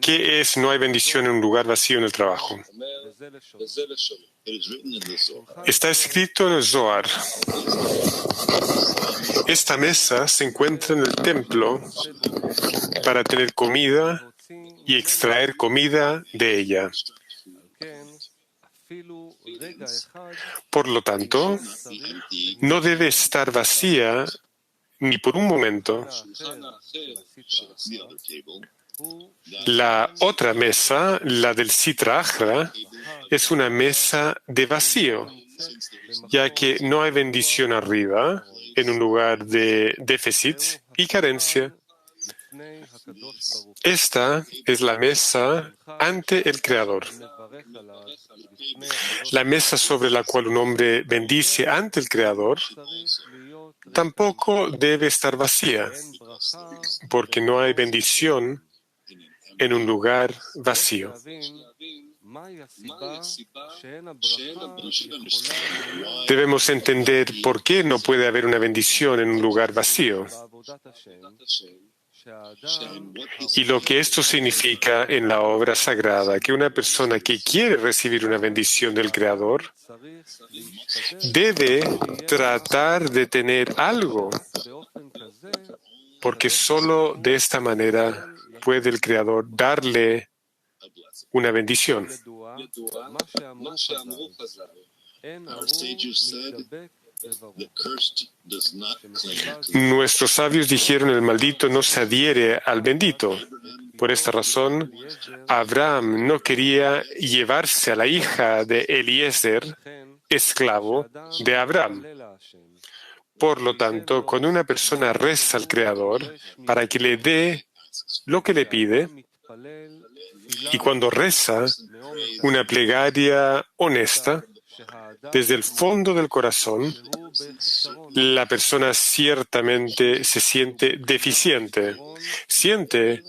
¿Qué es no hay bendición en un lugar vacío en el trabajo? Está escrito en el Zohar. Esta mesa se encuentra en el templo para tener comida y extraer comida de ella. Por lo tanto, no debe estar vacía ni por un momento. La otra mesa, la del Sitra Achra, es una mesa de vacío, ya que no hay bendición arriba, en un lugar de déficit y carencia. Esta es la mesa ante el Creador. La mesa sobre la cual un hombre bendice ante el Creador tampoco debe estar vacía, porque no hay bendición en un lugar vacío. Debemos entender por qué no puede haber una bendición en un lugar vacío y lo que esto significa en la obra sagrada, que una persona que quiere recibir una bendición del Creador debe tratar de tener algo, porque solo de esta manera puede el Creador darle una bendición. Nuestros sabios dijeron: el maldito no se adhiere al bendito. Por esta razón, Abraham no quería llevarse a la hija de Eliezer, esclavo de Abraham. Por lo tanto, cuando una persona reza al Creador para que le dé lo que le pide, y cuando reza una plegaria honesta, desde el fondo del corazón, la persona ciertamente se siente deficiente. Siente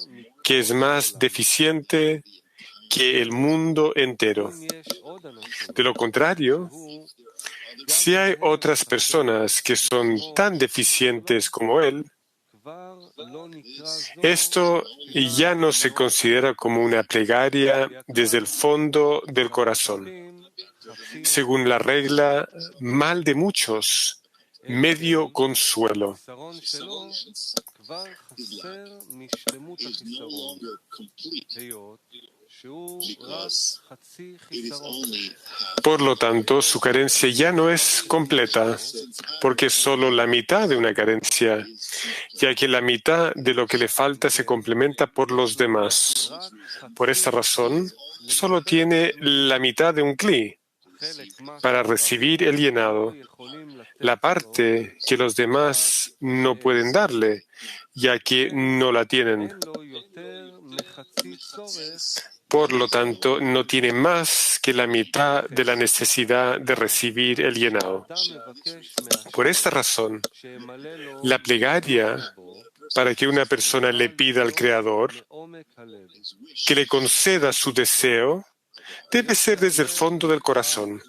que es más deficiente que el mundo entero. De lo contrario, si hay otras personas que son tan deficientes como él, esto ya no se considera como una plegaria desde el fondo del corazón. Según la regla, mal de muchos, medio consuelo. Por lo tanto, su carencia ya no es completa, porque es solo la mitad de una carencia, ya que la mitad de lo que le falta se complementa por los demás. Por esta razón, solo tiene la mitad de un cli para recibir el llenado, la parte que los demás no pueden darle, ya que no la tienen. Por lo tanto, no tiene más que la mitad de la necesidad de recibir el llenado. Por esta razón, la plegaria para que una persona le pida al Creador que le conceda su deseo debe ser desde el fondo del corazón.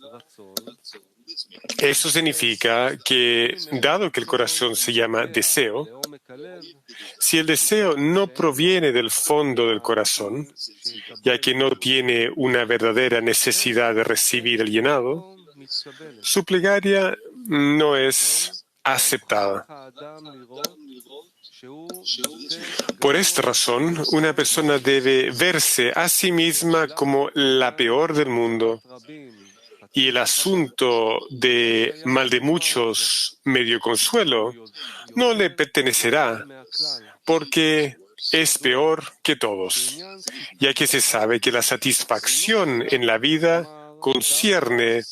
Eso significa que, dado que el corazón se llama deseo, si el deseo no proviene del fondo del corazón, ya que no tiene una verdadera necesidad de recibir el llenado, su plegaria no es aceptada. Por esta razón, una persona debe verse a sí misma como la peor del mundo. Y el asunto de mal de muchos, medio consuelo, no le pertenecerá, porque es peor que todos, ya que se sabe que la satisfacción en la vida concierne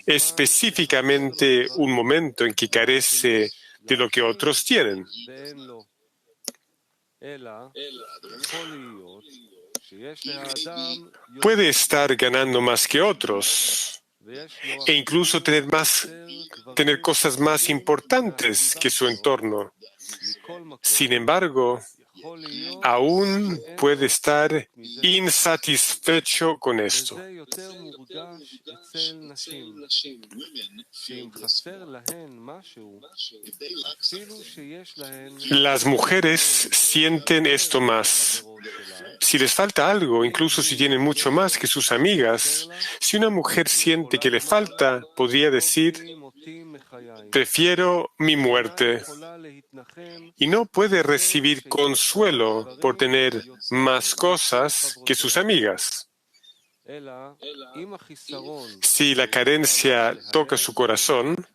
específicamente un momento en que carece de lo que otros tienen. Puede estar ganando más que otros e incluso tener cosas más importantes que su entorno. Sin embargo, aún puede estar insatisfecho con esto. Las mujeres sienten esto más. Si les falta algo, incluso si tienen mucho más que sus amigas, si una mujer siente que le falta, podría decir: prefiero mi muerte. Y no puede recibir consuelo por tener más cosas que sus amigas. Si la carencia toca su corazón,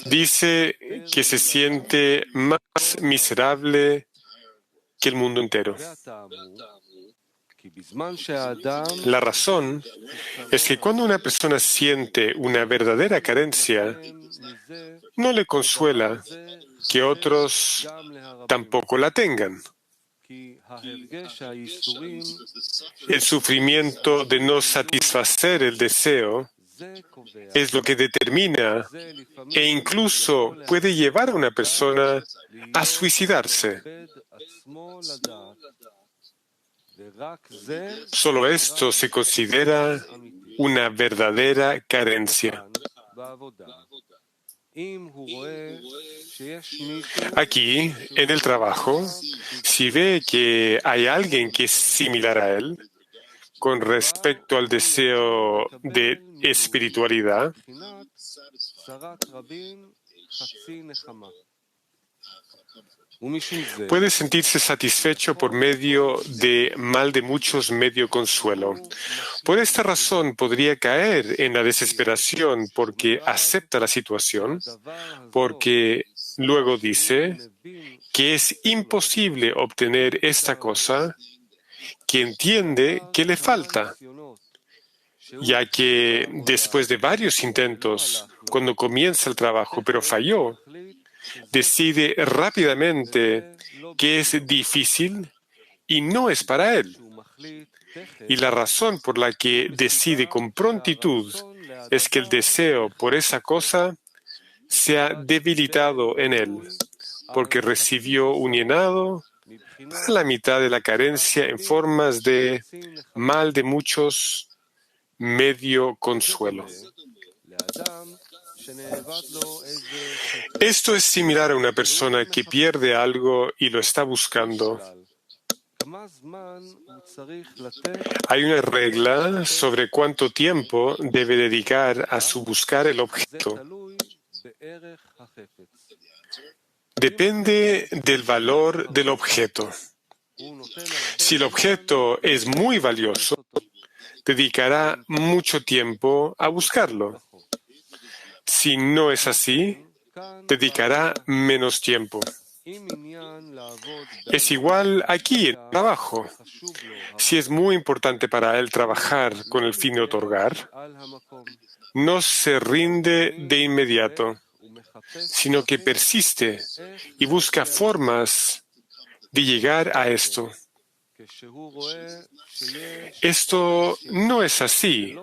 dice que se siente más miserable que el mundo entero. La razón es que cuando una persona siente una verdadera carencia, no le consuela que otros tampoco la tengan. El sufrimiento de no satisfacer el deseo es lo que determina e incluso puede llevar a una persona a suicidarse. Solo esto se considera una verdadera carencia. Aquí, en el trabajo, si ve que hay alguien que es similar a él, con respecto al deseo de espiritualidad, puede sentirse satisfecho por medio de mal de muchos, medio consuelo. Por esta razón podría caer en la desesperación porque acepta la situación, porque luego dice que es imposible obtener esta cosa, que entiende que le falta, ya que después de varios intentos, cuando comienza el trabajo pero falló, decide rápidamente que es difícil y no es para él. Y la razón por la que decide con prontitud es que el deseo por esa cosa se ha debilitado en él, porque recibió un llenado para la mitad de la carencia en formas de mal de muchos, medio consuelo. Esto es similar a una persona que pierde algo y lo está buscando. Hay una regla sobre cuánto tiempo debe dedicar a su buscar el objeto. Depende del valor del objeto. Si el objeto es muy valioso, dedicará mucho tiempo a buscarlo. Si no es así, dedicará menos tiempo. Es igual aquí en el trabajo. Si es muy importante para él trabajar con el fin de otorgar, no se rinde de inmediato, sino que persiste y busca formas de llegar a esto. Esto no es así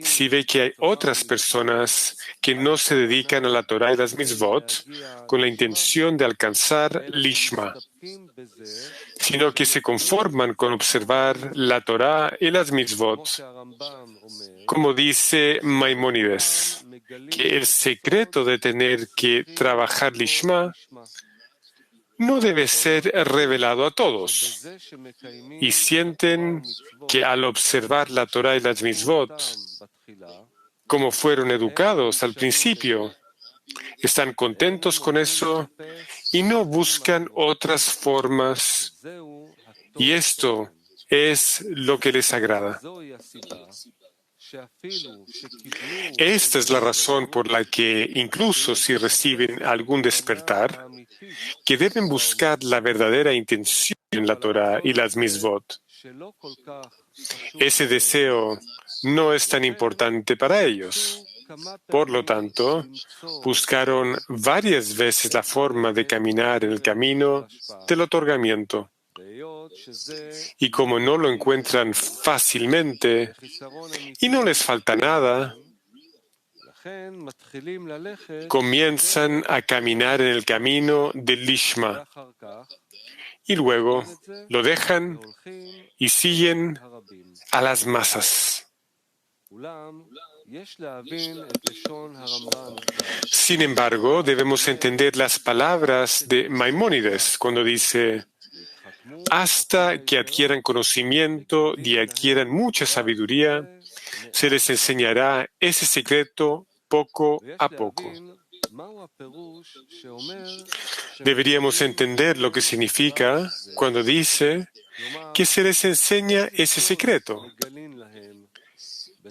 si ve que hay otras personas que no se dedican a la Torah y las mitzvot con la intención de alcanzar Lishma, sino que se conforman con observar la Torah y las mitzvot. Como dice Maimónides, que el secreto de tener que trabajar Lishma no debe ser revelado a todos, y sienten que al observar la Torah y las mitzvot, como fueron educados al principio, están contentos con eso y no buscan otras formas, y esto es lo que les agrada. Esta es la razón por la que, incluso si reciben algún despertar, que deben buscar la verdadera intención en la Torah y las mitzvot. Ese deseo no es tan importante para ellos. Por lo tanto, buscaron varias veces la forma de caminar en el camino del otorgamiento. Y como no lo encuentran fácilmente y no les falta nada, comienzan a caminar en el camino del Lishma y luego lo dejan y siguen a las masas. Sin embargo, debemos entender las palabras de Maimónides cuando dice: hasta que adquieran conocimiento y adquieran mucha sabiduría, se les enseñará ese secreto poco a poco. Deberíamos entender lo que significa cuando dice que se les enseña ese secreto.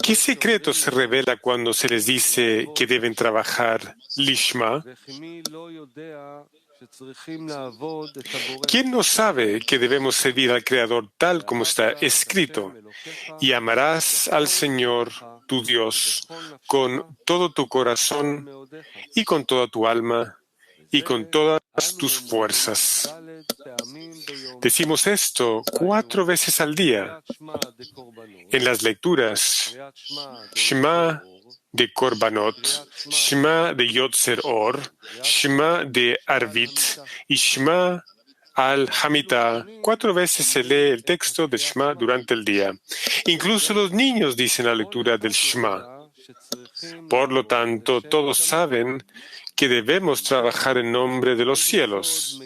¿Qué secreto se revela cuando se les dice que deben trabajar Lishma? ¿Quién no sabe que debemos servir al Creador tal como está escrito? Y amarás al Señor, tu Dios, con todo tu corazón y con toda tu alma y con todas tus fuerzas. Decimos esto 4 veces al día en las lecturas: Shema de Korbanot, Shema de Yotzer Or, Shema de Arvit y Shema al-Hamitah. 4 veces se lee el texto de Shema durante el día. Incluso los niños dicen la lectura del Shema. Por lo tanto, todos saben que debemos trabajar en nombre de los cielos.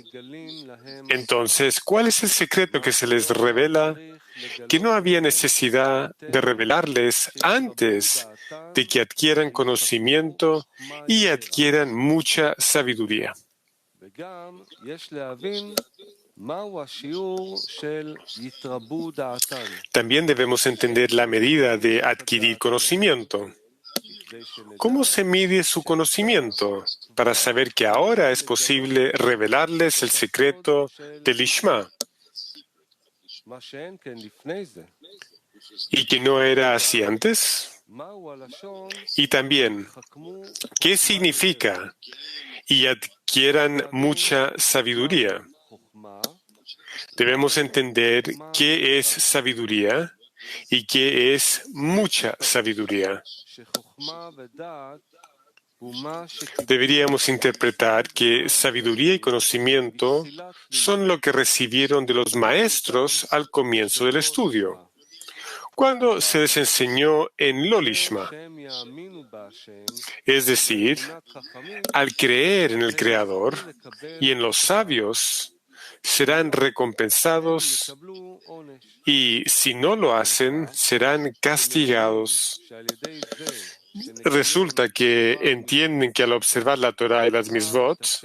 Entonces, ¿cuál es el secreto que se les revela? Que no había necesidad de revelarles antes de que adquieran conocimiento y adquieran mucha sabiduría. También debemos entender la medida de adquirir conocimiento. ¿Cómo se mide su conocimiento para saber que ahora es posible revelarles el secreto del Lishma? ¿Y que no era así antes? Y también, ¿qué significa y adquieran mucha sabiduría? Debemos entender qué es sabiduría y qué es mucha sabiduría. Deberíamos interpretar que sabiduría y conocimiento son lo que recibieron de los maestros al comienzo del estudio, cuando se les enseñó en lo Lishma. Es decir, al creer en el Creador y en los sabios, serán recompensados y, si no lo hacen, serán castigados. Resulta que entienden que al observar la Torah y las Mitzvot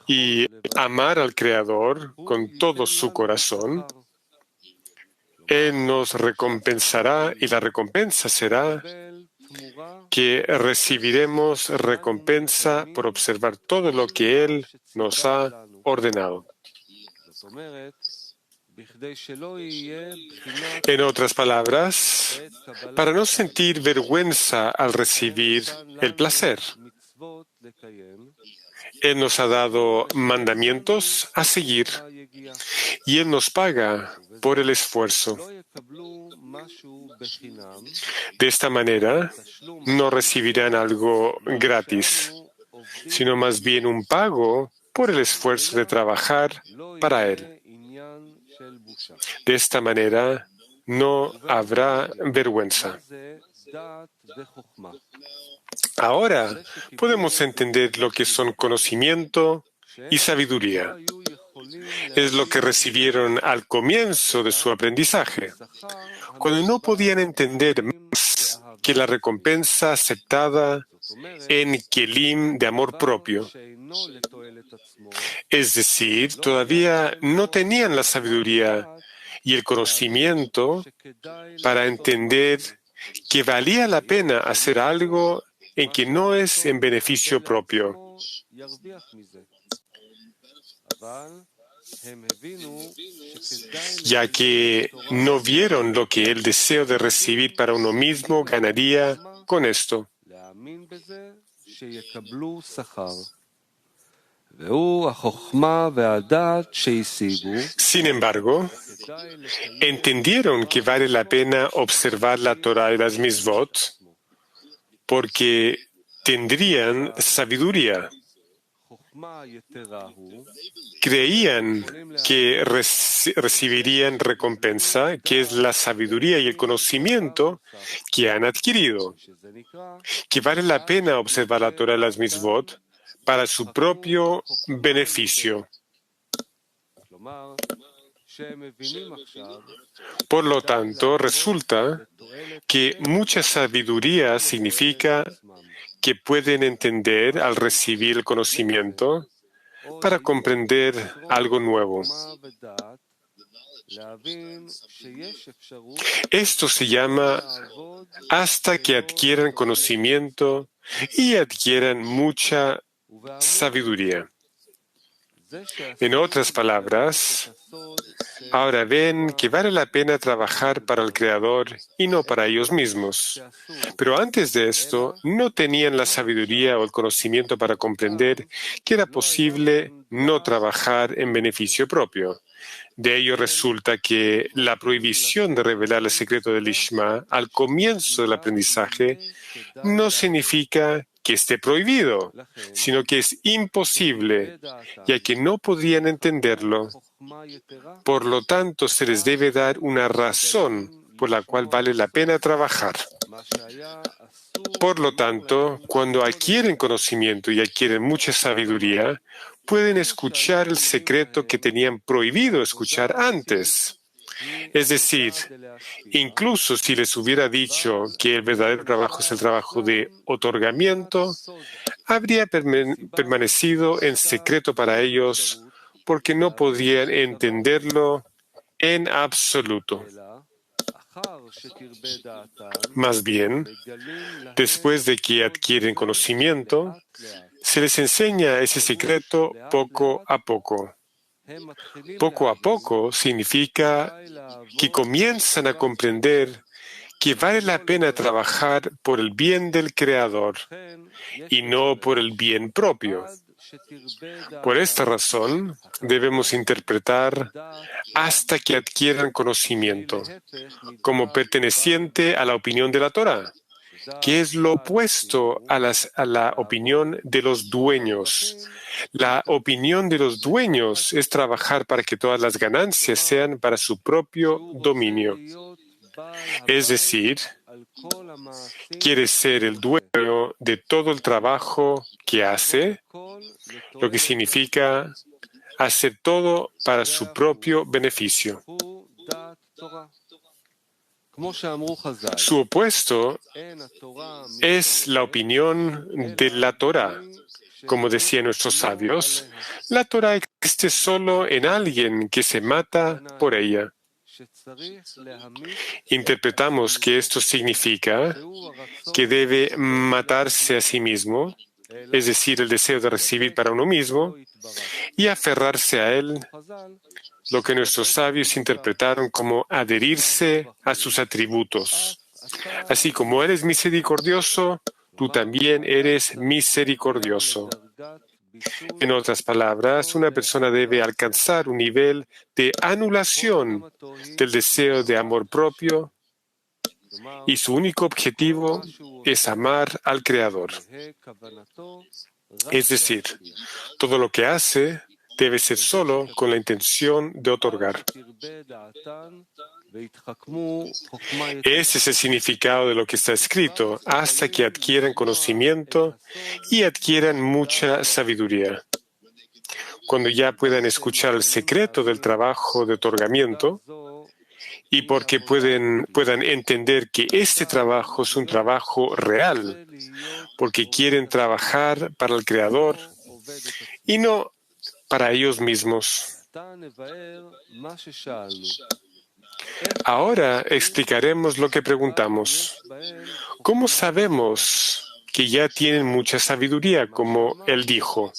y amar al Creador con todo su corazón, Él nos recompensará y la recompensa será que recibiremos recompensa por observar todo lo que Él nos ha ordenado. En otras palabras, para no sentir vergüenza al recibir el placer, Él nos ha dado mandamientos a seguir y Él nos paga por el esfuerzo. De esta manera, no recibirán algo gratis, sino más bien un pago por el esfuerzo de trabajar para Él. De esta manera, no habrá vergüenza. Ahora podemos entender lo que son conocimiento y sabiduría. Es lo que recibieron al comienzo de su aprendizaje, cuando no podían entender más que la recompensa aceptada en Kelim de amor propio. Es decir, todavía no tenían la sabiduría y el conocimiento para entender que valía la pena hacer algo en que no es en beneficio propio. Ya que no vieron lo que el deseo de recibir para uno mismo ganaría con esto. Sin embargo, entendieron que vale la pena observar la Torah y las Mitzvot porque tendrían sabiduría. Creían que recibirían recompensa, que es la sabiduría y el conocimiento que han adquirido, que vale la pena observar la Torah y las mitzvot para su propio beneficio. Por lo tanto, resulta que mucha sabiduría significa que pueden entender al recibir el conocimiento para comprender algo nuevo. Esto se llama hasta que adquieran conocimiento y adquieran mucha sabiduría. En otras palabras, ahora ven que vale la pena trabajar para el Creador y no para ellos mismos. Pero antes de esto, no tenían la sabiduría o el conocimiento para comprender que era posible no trabajar en beneficio propio. De ello resulta que la prohibición de revelar el secreto del Ishma al comienzo del aprendizaje no significa que esté prohibido, sino que es imposible, ya que no podrían entenderlo. Por lo tanto, se les debe dar una razón por la cual vale la pena trabajar. Por lo tanto, cuando adquieren conocimiento y adquieren mucha sabiduría, pueden escuchar el secreto que tenían prohibido escuchar antes. Es decir, incluso si les hubiera dicho que el verdadero trabajo es el trabajo de otorgamiento, habría permanecido en secreto para ellos porque no podían entenderlo en absoluto. Más bien, después de que adquieren conocimiento, se les enseña ese secreto poco a poco. Poco a poco significa que comienzan a comprender que vale la pena trabajar por el bien del Creador y no por el bien propio. Por esta razón, debemos interpretar hasta que adquieran conocimiento como perteneciente a la opinión de la Torah, que es lo opuesto a la opinión de los dueños. La opinión de los dueños es trabajar para que todas las ganancias sean para su propio dominio. Es decir, quiere ser el dueño de todo el trabajo que hace, lo que significa hacer todo para su propio beneficio. Su opuesto es la opinión de la Torah. Como decían nuestros sabios, la Torah existe solo en alguien que se mata por ella. Interpretamos que esto significa que debe matarse a sí mismo, es decir, el deseo de recibir para uno mismo, y aferrarse a él, lo que nuestros sabios interpretaron como adherirse a sus atributos. Así como Él es misericordioso, tú también eres misericordioso. En otras palabras, una persona debe alcanzar un nivel de anulación del deseo de amor propio y su único objetivo es amar al Creador. Es decir, todo lo que hace debe ser solo con la intención de otorgar. Ese es el significado de lo que está escrito, hasta que adquieran conocimiento y adquieran mucha sabiduría. Cuando ya puedan escuchar el secreto del trabajo de otorgamiento y porque puedan entender que este trabajo es un trabajo real, porque quieren trabajar para el Creador y no para ellos mismos. Ahora explicaremos lo que preguntamos. ¿Cómo sabemos que ya tienen mucha sabiduría, como él dijo?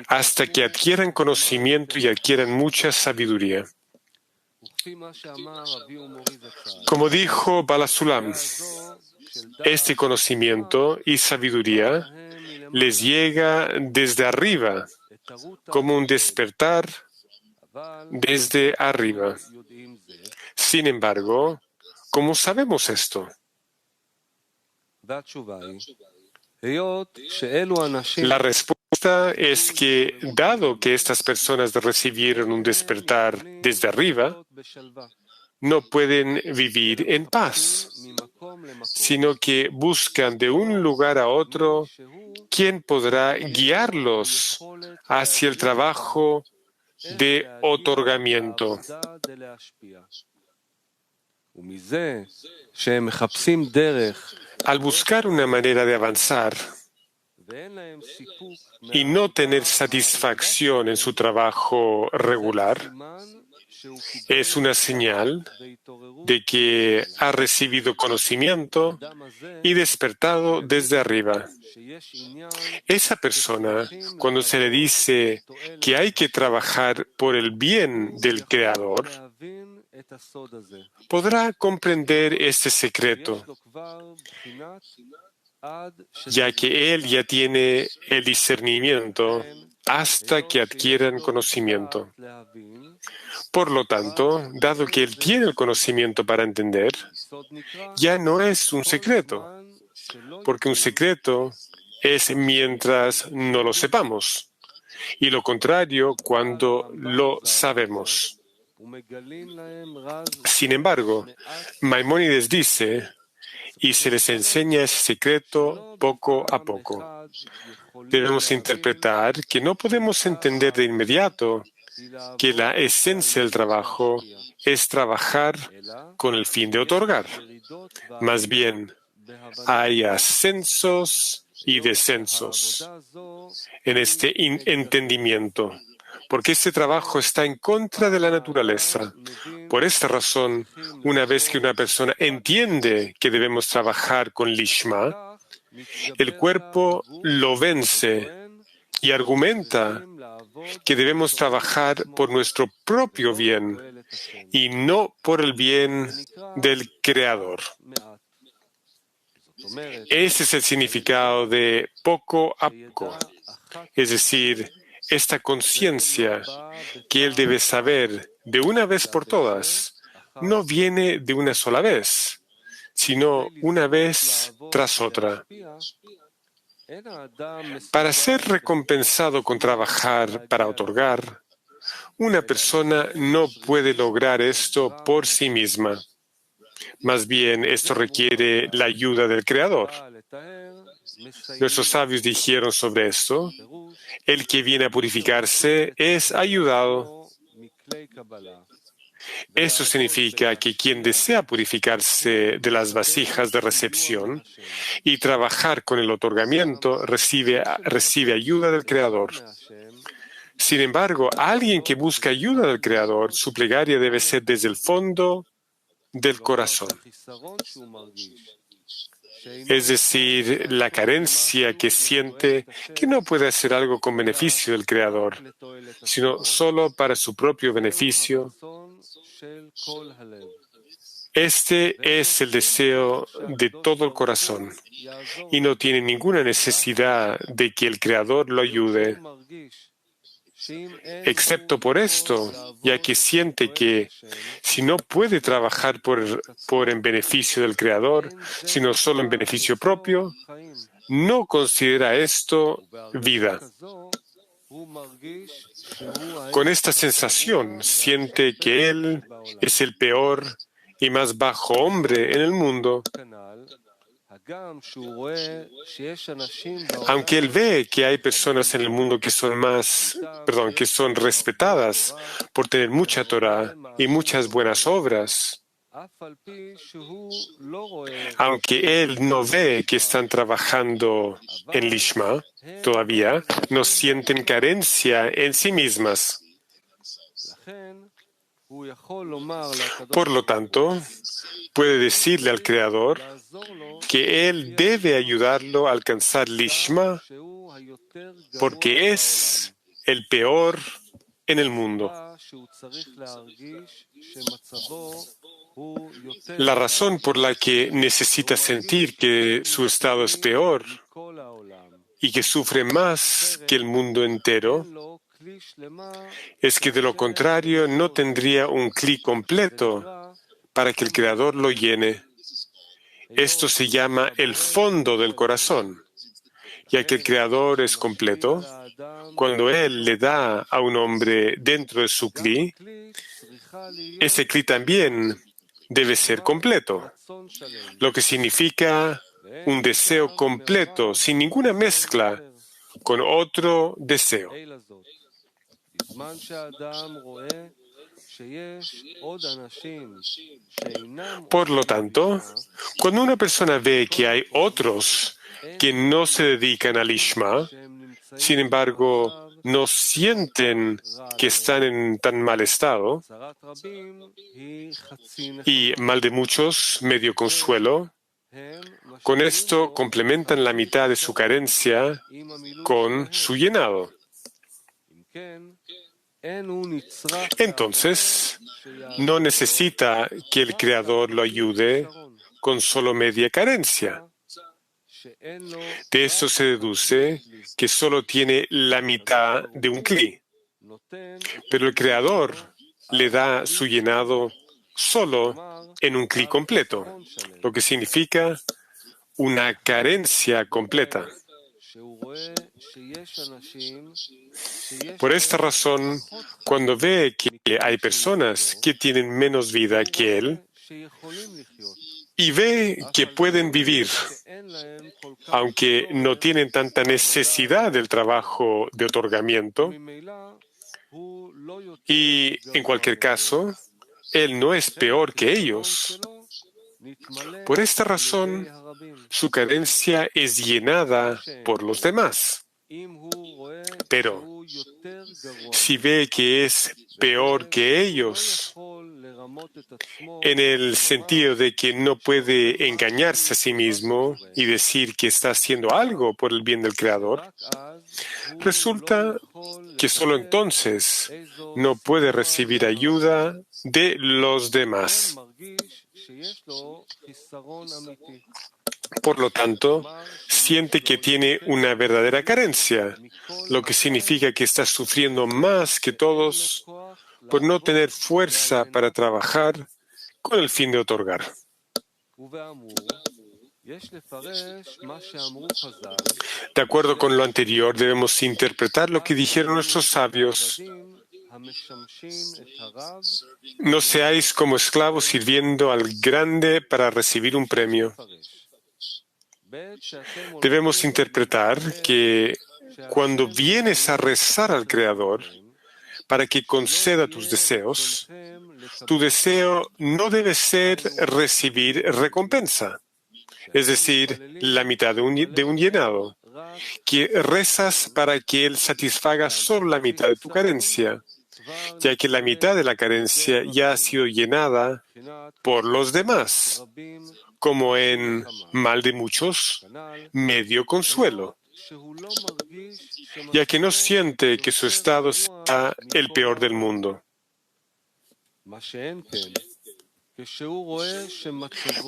Hasta que adquieran conocimiento y adquieran mucha sabiduría. Como dijo Balasulam, este conocimiento y sabiduría les llega desde arriba, como un despertar desde arriba. Sin embargo, ¿cómo sabemos esto? La respuesta es que, dado que estas personas recibieron un despertar desde arriba, no pueden vivir en paz, sino que buscan de un lugar a otro quien podrá guiarlos hacia el trabajo de otorgamiento. Al buscar una manera de avanzar y no tener satisfacción en su trabajo regular, es una señal de que ha recibido conocimiento y despertado desde arriba. Esa persona, cuando se le dice que hay que trabajar por el bien del Creador, podrá comprender este secreto, ya que él ya tiene el discernimiento hasta que adquieran conocimiento. Por lo tanto, dado que él tiene el conocimiento para entender, ya no es un secreto, porque un secreto es mientras no lo sepamos, y lo contrario cuando lo sabemos. Sin embargo, Maimónides dice, y se les enseña ese secreto poco a poco. Debemos interpretar que no podemos entender de inmediato que la esencia del trabajo es trabajar con el fin de otorgar. Más bien, hay ascensos y descensos en este entendimiento, porque este trabajo está en contra de la naturaleza. Por esta razón, una vez que una persona entiende que debemos trabajar con Lishma, el cuerpo lo vence y argumenta que debemos trabajar por nuestro propio bien y no por el bien del Creador. Ese es el significado de poco a poco, es decir, esta conciencia que él debe saber de una vez por todas no viene de una sola vez, sino una vez tras otra. Para ser recompensado con trabajar para otorgar, una persona no puede lograr esto por sí misma. Más bien, esto requiere la ayuda del Creador. Nuestros sabios dijeron sobre esto, el que viene a purificarse es ayudado. Eso significa que quien desea purificarse de las vasijas de recepción y trabajar con el otorgamiento recibe ayuda del Creador. Sin embargo, alguien que busca ayuda del Creador, su plegaria debe ser desde el fondo del corazón. Es decir, la carencia que siente que no puede hacer algo con beneficio del Creador, sino solo para su propio beneficio. Este es el deseo de todo el corazón y no tiene ninguna necesidad de que el Creador lo ayude. Excepto por esto, ya que siente que si no puede trabajar en beneficio del Creador, sino solo en beneficio propio, no considera esto vida. Con esta sensación, siente que él es el peor y más bajo hombre en el mundo. Aunque él ve que hay personas en el mundo que son respetadas por tener mucha Torah y muchas buenas obras, aunque él no ve que están trabajando en Lishma, todavía no sienten carencia en sí mismas. Por lo tanto, puede decirle al Creador que él debe ayudarlo a alcanzar Lishma porque es el peor en el mundo. La razón por la que necesita sentir que su estado es peor y que sufre más que el mundo entero es que de lo contrario no tendría un clic completo para que el Creador lo llene. Esto se llama el fondo del corazón, ya que el Creador es completo. Cuando Él le da a un hombre dentro de su cli, ese cli también debe ser completo, lo que significa un deseo completo, sin ninguna mezcla con otro deseo. Por lo tanto, cuando una persona ve que hay otros que no se dedican al Ishma, sin embargo, no sienten que están en tan mal estado, y mal de muchos, medio consuelo, con esto complementan la mitad de su carencia con su llenado. Entonces, no necesita que el Creador lo ayude con solo media carencia. De eso se deduce que solo tiene la mitad de un cli. Pero el Creador le da su llenado solo en un cli completo, lo que significa una carencia completa. Por esta razón, cuando ve que hay personas que tienen menos vida que él y ve que pueden vivir, aunque no tienen tanta necesidad del trabajo de otorgamiento, y en cualquier caso, él no es peor que ellos. Por esta razón, su carencia es llenada por los demás. Pero si ve que es peor que ellos, en el sentido de que no puede engañarse a sí mismo y decir que está haciendo algo por el bien del Creador, resulta que solo entonces no puede recibir ayuda de los demás. Por lo tanto, siente que tiene una verdadera carencia, lo que significa que está sufriendo más que todos por no tener fuerza para trabajar con el fin de otorgar. De acuerdo con lo anterior, debemos interpretar lo que dijeron nuestros sabios. No seáis como esclavos sirviendo al grande para recibir un premio. Debemos interpretar que cuando vienes a rezar al Creador para que conceda tus deseos, tu deseo no debe ser recibir recompensa, es decir, la mitad de un llenado, que rezas para que Él satisfaga solo la mitad de tu carencia, ya que la mitad de la carencia ya ha sido llenada por los demás, como en mal de muchos, medio consuelo, ya que no siente que su estado sea el peor del mundo.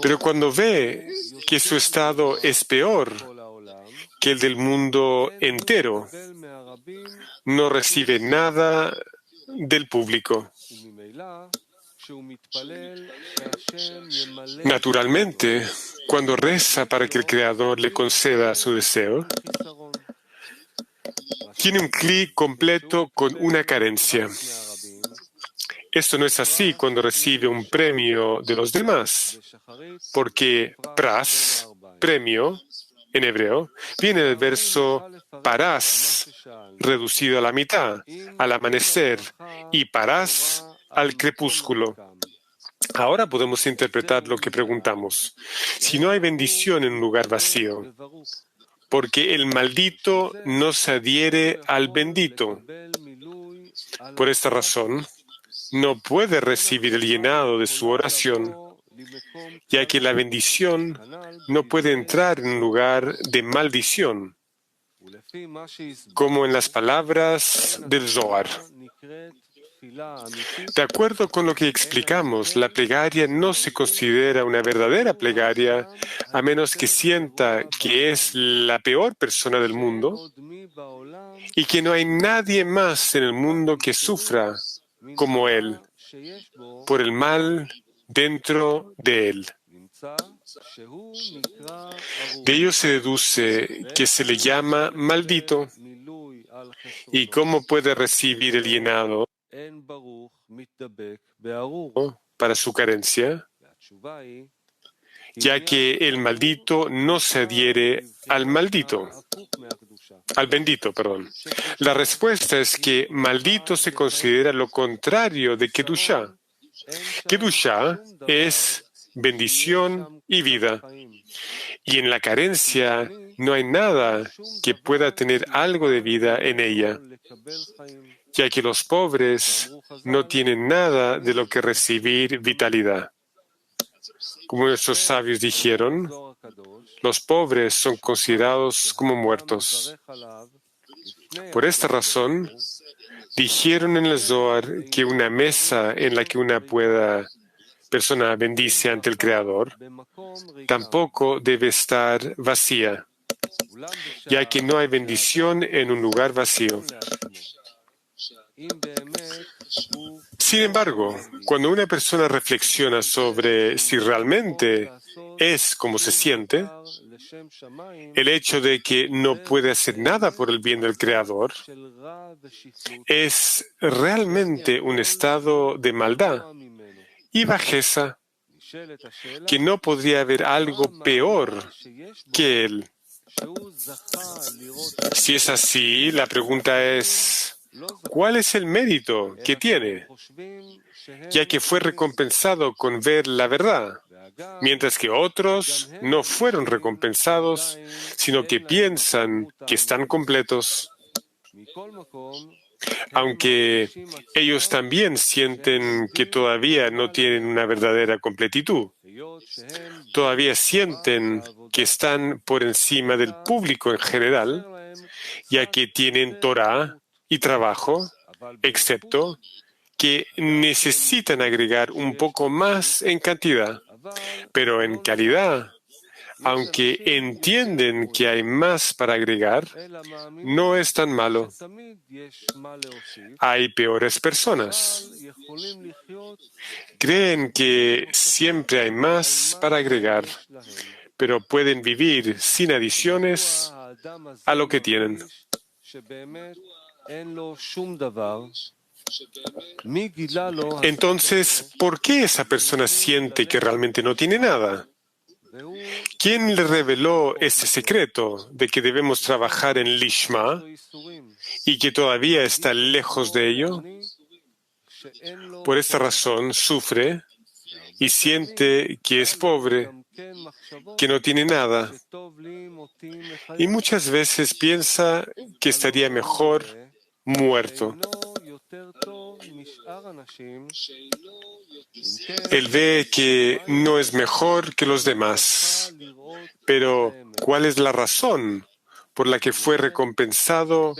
Pero cuando ve que su estado es peor que el del mundo entero, no recibe nada del público. Naturalmente, cuando reza para que el Creador le conceda su deseo, tiene un cli completo con una carencia. Esto no es así cuando recibe un premio de los demás, porque pras, premio, en hebreo, viene del verso parás, reducido a la mitad, al amanecer, y parás, al crepúsculo. Ahora podemos interpretar lo que preguntamos. Si no hay bendición en un lugar vacío, porque el maldito no se adhiere al bendito. Por esta razón, no puede recibir el llenado de su oración, ya que la bendición no puede entrar en un lugar de maldición, como en las palabras del Zohar. De acuerdo con lo que explicamos, la plegaria no se considera una verdadera plegaria a menos que sienta que es la peor persona del mundo y que no hay nadie más en el mundo que sufra como él por el mal dentro de él. De ello se deduce que se le llama maldito. ¿Y cómo puede recibir el llenado para su carencia? Ya que el maldito no se adhiere al bendito, perdón. La respuesta es que maldito se considera lo contrario de Kedushá. Kedushá es bendición y vida. Y en la carencia no hay nada que pueda tener algo de vida en ella, ya que los pobres no tienen nada de lo que recibir vitalidad. Como nuestros sabios dijeron, los pobres son considerados como muertos. Por esta razón, dijeron en el Zohar que una mesa en la que una persona bendice ante el Creador tampoco debe estar vacía, ya que no hay bendición en un lugar vacío. Sin embargo, cuando una persona reflexiona sobre si realmente es como se siente, el hecho de que no puede hacer nada por el bien del Creador es realmente un estado de maldad y bajeza, que no podría haber algo peor que él. Si es así, la pregunta es, ¿cuál es el mérito que tiene? Ya que fue recompensado con ver la verdad, mientras que otros no fueron recompensados, sino que piensan que están completos. Aunque ellos también sienten que todavía no tienen una verdadera completitud, todavía sienten que están por encima del público en general, ya que tienen Torah y trabajo, excepto que necesitan agregar un poco más en cantidad, pero en calidad, aunque entienden que hay más para agregar, no es tan malo. Hay peores personas. Creen que siempre hay más para agregar, pero pueden vivir sin adiciones a lo que tienen. Entonces, ¿por qué esa persona siente que realmente no tiene nada? ¿Quién le reveló ese secreto de que debemos trabajar en Lishma y que todavía está lejos de ello? Por esta razón sufre y siente que es pobre, que no tiene nada, y muchas veces piensa que estaría mejor muerto. Él ve que no es mejor que los demás, pero ¿cuál es la razón por la que fue recompensado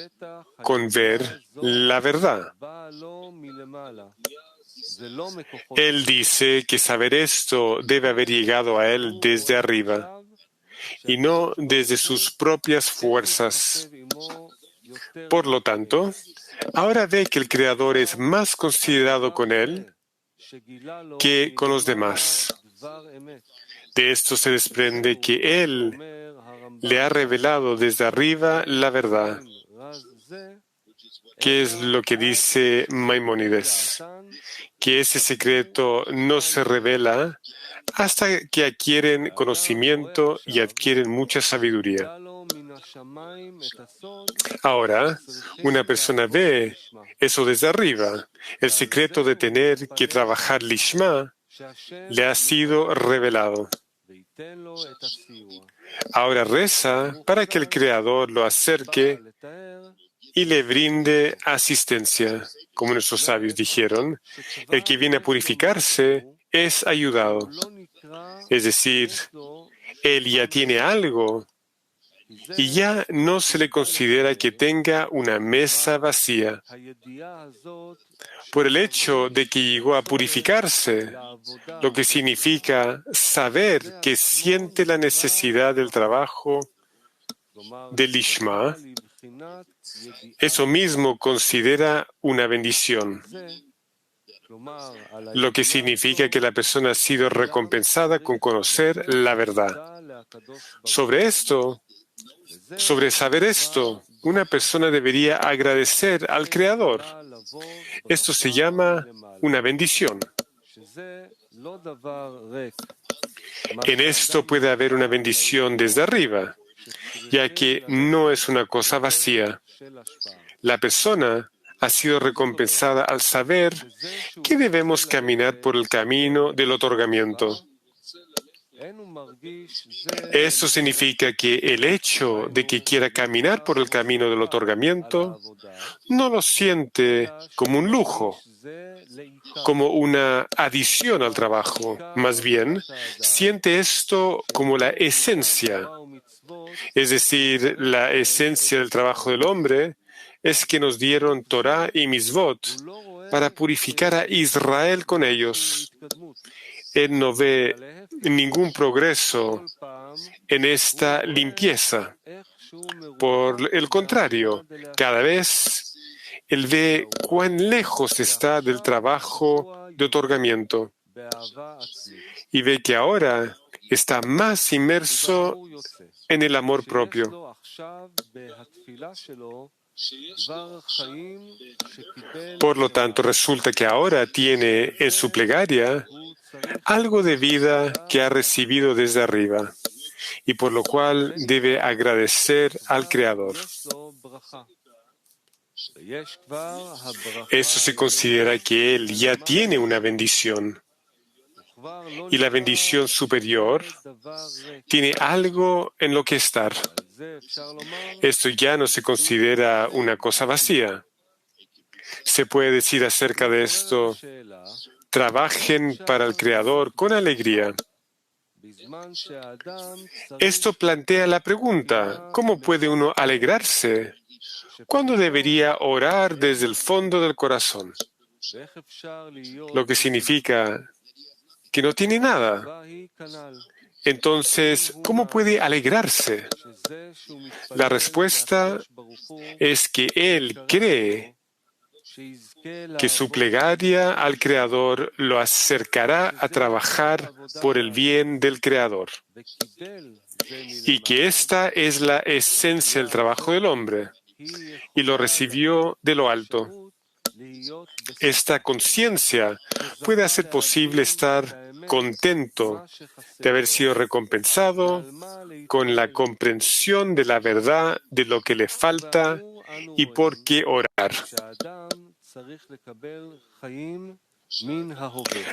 con ver la verdad? Él dice que saber esto debe haber llegado a él desde arriba y no desde sus propias fuerzas. Por lo tanto, ahora ve que el Creador es más considerado con él que con los demás. De esto se desprende que él le ha revelado desde arriba la verdad. ¿Qué es lo que dice Maimónides? Que ese secreto no se revela hasta que adquieren conocimiento y adquieren mucha sabiduría. Ahora, una persona ve eso desde arriba. El secreto de tener que trabajar Lishma le ha sido revelado. Ahora reza para que el Creador lo acerque y le brinde asistencia. Como nuestros sabios dijeron, el que viene a purificarse es ayudado. Es decir, él ya tiene algo y ya no se le considera que tenga una mesa vacía. Por el hecho de que llegó a purificarse, lo que significa saber que siente la necesidad del trabajo del Lishma, eso mismo considera una bendición. lo que significa que la persona ha sido recompensada con conocer la verdad. Sobre saber esto, una persona debería agradecer al Creador. Esto se llama una bendición. En esto puede haber una bendición desde arriba, ya que no es una cosa vacía. La persona ha sido recompensada al saber que debemos caminar por el camino del otorgamiento. Esto significa que el hecho de que quiera caminar por el camino del otorgamiento no lo siente como un lujo, como una adición al trabajo. Más bien, siente esto como la esencia. Es decir, la esencia del trabajo del hombre es que nos dieron Torah y Mitzvot para purificar a Israel con ellos. Él no ve ningún progreso en esta limpieza. Por el contrario, cada vez él ve cuán lejos está del trabajo de otorgamiento y ve que ahora está más inmerso en el amor propio. Por lo tanto, resulta que ahora tiene en su plegaria algo de vida que ha recibido desde arriba y por lo cual debe agradecer al Creador. Eso se considera que él ya tiene una bendición y la bendición superior tiene algo en lo que estar. Esto ya no se considera una cosa vacía. Se puede decir acerca de esto: trabajen para el Creador con alegría. Esto plantea la pregunta: ¿cómo puede uno alegrarse? ¿Cuándo debería orar desde el fondo del corazón? Lo que significa que no tiene nada. Entonces, ¿cómo puede alegrarse? La respuesta es que él cree que su plegaria al Creador lo acercará a trabajar por el bien del Creador y que esta es la esencia del trabajo del hombre y lo recibió de lo alto. Esta conciencia puede hacer posible estar contento de haber sido recompensado con la comprensión de la verdad de lo que le falta y por qué orar.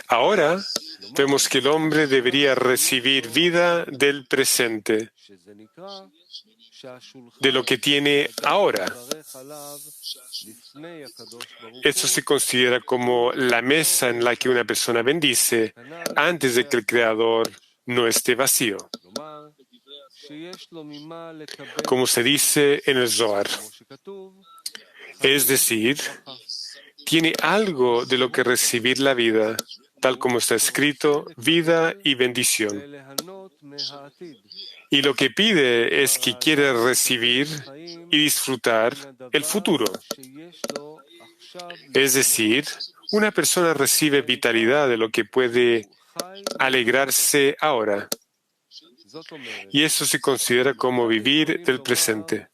Ahora vemos que el hombre debería recibir vida del presente, de lo que tiene ahora. Esto se considera como la mesa en la que una persona bendice antes de que el Creador no esté vacío. Como se dice en el Zohar, es decir, tiene algo de lo que recibir la vida, tal como está escrito, vida y bendición. Y lo que pide es que quiere recibir y disfrutar el futuro. Es decir, una persona recibe vitalidad de lo que puede alegrarse ahora. Y eso se considera como vivir del presente.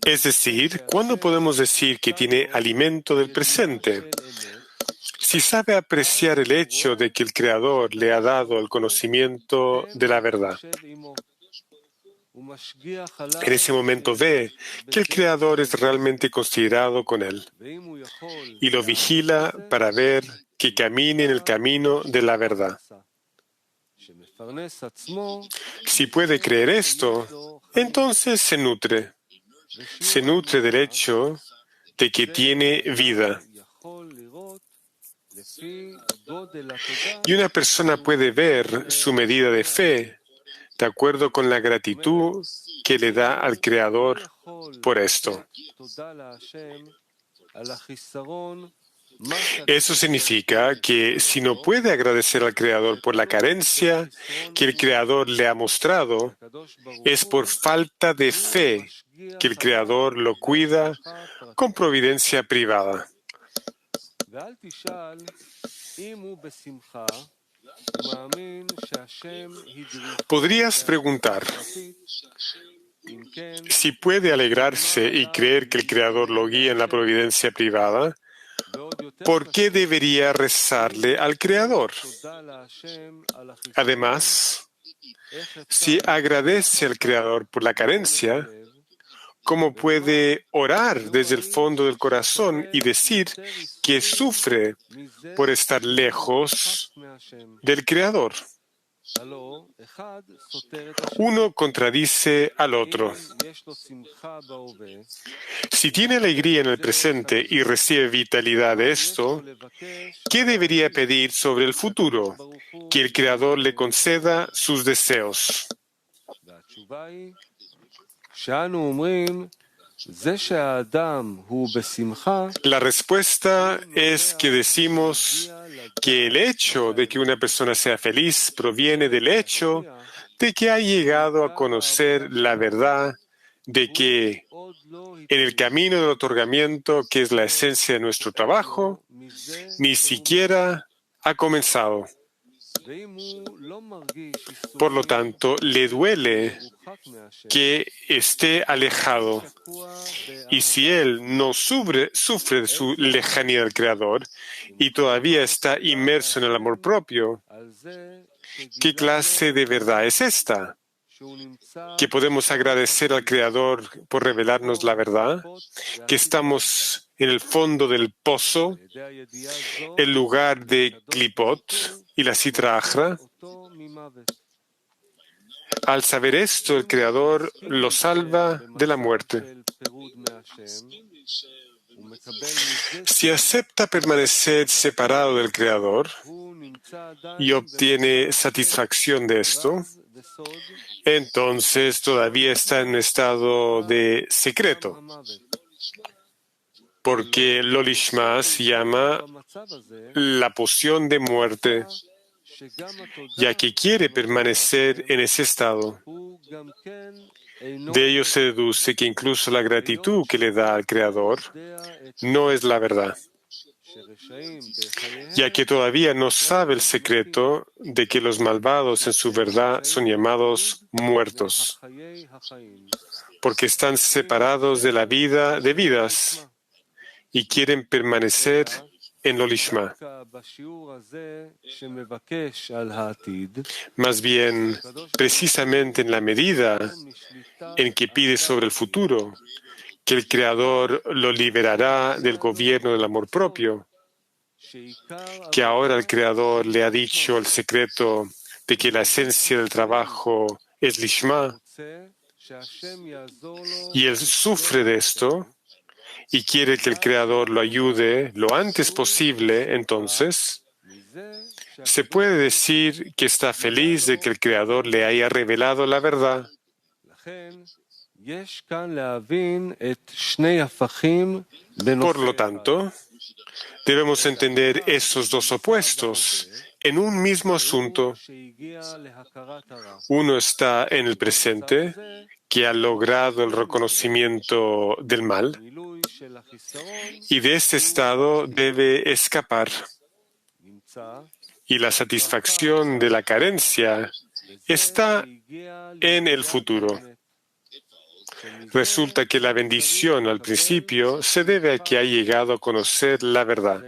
Es decir, ¿cuándo podemos decir que tiene alimento del presente? Si sabe apreciar el hecho de que el Creador le ha dado el conocimiento de la verdad. En ese momento ve que el Creador es realmente considerado con él y lo vigila para ver que camine en el camino de la verdad. Si puede creer esto, entonces se nutre. Se nutre del hecho de que tiene vida. Y una persona puede ver su medida de fe de acuerdo con la gratitud que le da al Creador por esto. Eso significa que si no puede agradecer al Creador por la carencia que el Creador le ha mostrado, es por falta de fe que el Creador lo cuida con providencia privada. Podrías preguntar si puede alegrarse y creer que el Creador lo guía en la providencia privada. ¿Por qué debería rezarle al Creador? Además, si agradece al Creador por la carencia, ¿cómo puede orar desde el fondo del corazón y decir que sufre por estar lejos del Creador? Uno contradice al otro. Si tiene alegría en el presente y recibe vitalidad de esto, ¿qué debería pedir sobre el futuro? Que el Creador le conceda sus deseos. La respuesta es que decimos que el hecho de que una persona sea feliz proviene del hecho de que ha llegado a conocer la verdad de que en el camino del otorgamiento, que es la esencia de nuestro trabajo, ni siquiera ha comenzado. Por lo tanto, le duele que esté alejado. Y si él no sufre de su lejanía del Creador y todavía está inmerso en el amor propio, ¿qué clase de verdad es esta? ¿Que podemos agradecer al Creador por revelarnos la verdad? ¿Que estamos en el fondo del pozo, el lugar de Klipot y la Sitra Achra? Al saber esto, el Creador lo salva de la muerte. Si acepta permanecer separado del Creador y obtiene satisfacción de esto, entonces todavía está en un estado de secreto, porque lo lishma se llama la poción de muerte, ya que quiere permanecer en ese estado. De ello se deduce que incluso la gratitud que le da al Creador no es la verdad, ya que todavía no sabe el secreto de que los malvados en su verdad son llamados muertos, porque están separados de la vida de vidas y quieren permanecer en lo lishma. Más bien, precisamente en la medida en que pide sobre el futuro, que el Creador lo liberará del gobierno del amor propio, que ahora el Creador le ha dicho el secreto de que la esencia del trabajo es lishma, y él sufre de esto, y quiere que el Creador lo ayude lo antes posible, entonces se puede decir que está feliz de que el Creador le haya revelado la verdad. Por lo tanto, debemos entender esos dos opuestos en un mismo asunto. Uno está en el presente, que ha logrado el reconocimiento del mal, y de este estado debe escapar. Y la satisfacción de la carencia está en el futuro. Resulta que la bendición al principio se debe a que ha llegado a conocer la verdad,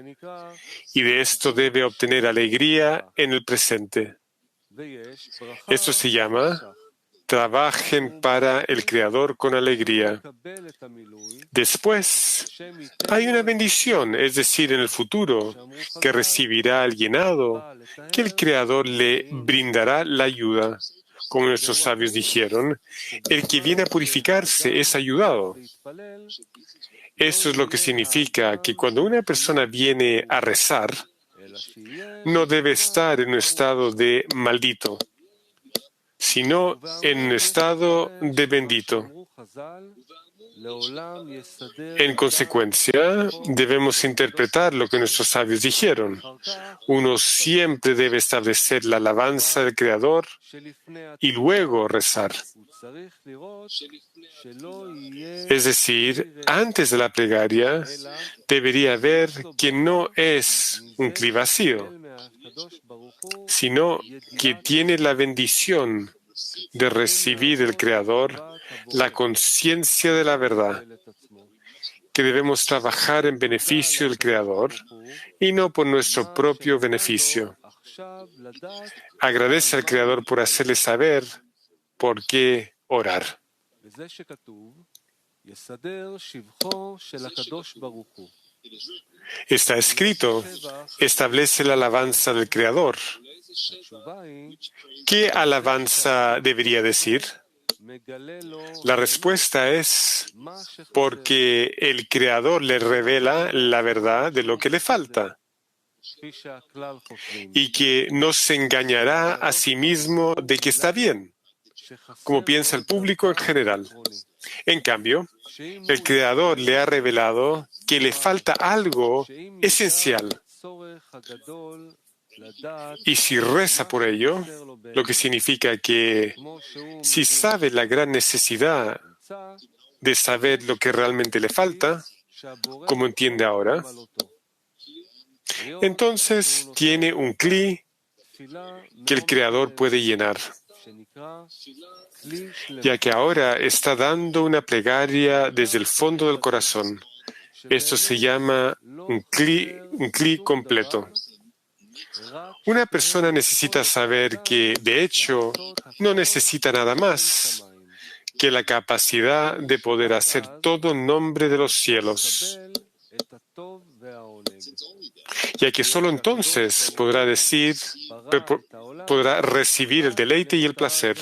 y de esto debe obtener alegría en el presente. Esto se llama trabajen para el Creador con alegría. Después, hay una bendición, es decir, en el futuro, que recibirá el llenado, que el Creador le brindará la ayuda. Como nuestros sabios dijeron, el que viene a purificarse es ayudado. Eso es lo que significa que cuando una persona viene a rezar, no debe estar en un estado de maldito, sino en un estado de bendito. En consecuencia, debemos interpretar lo que nuestros sabios dijeron. Uno siempre debe establecer la alabanza del Creador y luego rezar. Es decir, antes de la plegaria debería ver que no es un cli vacío, sino que tiene la bendición de recibir del Creador la conciencia de la verdad, que debemos trabajar en beneficio del Creador y no por nuestro propio beneficio. Agradece al Creador por hacerle saber por qué orar. Está escrito, establece la alabanza del Creador. ¿Qué alabanza debería decir? La respuesta es porque el Creador le revela la verdad de lo que le falta y que no se engañará a sí mismo de que está bien, como piensa el público en general. En cambio, el Creador le ha revelado que le falta algo esencial. Y si reza por ello, lo que significa que si sabe la gran necesidad de saber lo que realmente le falta, como entiende ahora, entonces tiene un cli que el Creador puede llenar, ya que ahora está dando una plegaria desde el fondo del corazón. Esto se llama un cli completo. Una persona necesita saber que, de hecho, no necesita nada más que la capacidad de poder hacer todo en nombre de los cielos, ya que solo entonces podrá recibir el deleite y el placer,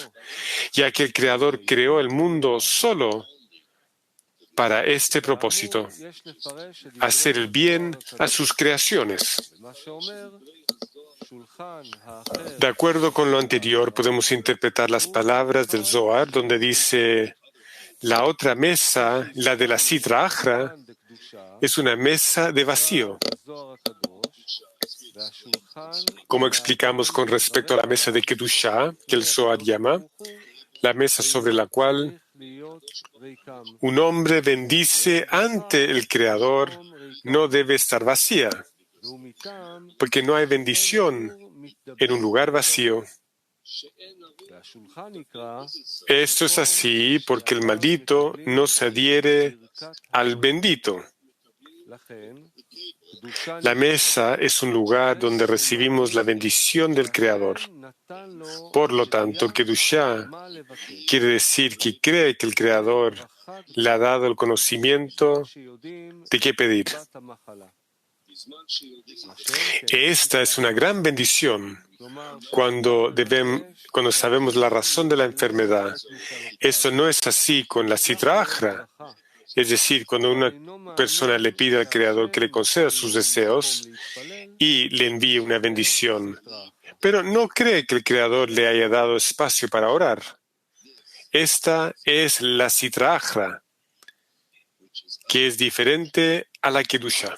ya que el Creador creó el mundo solo para este propósito, hacer el bien a sus creaciones. De acuerdo con lo anterior, podemos interpretar las palabras del Zohar, donde dice, la otra mesa, la de la Sitra Achra, es una mesa de vacío. Como explicamos con respecto a la mesa de Kedushá, que el Zohar llama, la mesa sobre la cual un hombre bendice ante el Creador no debe estar vacía, porque no hay bendición en un lugar vacío. Esto es así porque el maldito no se adhiere al bendito. La mesa es un lugar donde recibimos la bendición del Creador. Por lo tanto, Kedushá quiere decir que cree que el Creador le ha dado el conocimiento de qué pedir. Esta es una gran bendición cuando sabemos la razón de la enfermedad. Esto no es así con la Sitra Achra. Es decir, cuando una persona le pide al Creador que le conceda sus deseos y le envíe una bendición, pero no cree que el Creador le haya dado espacio para orar. Esta es la Sitra Achra, que es diferente a la Kedushá.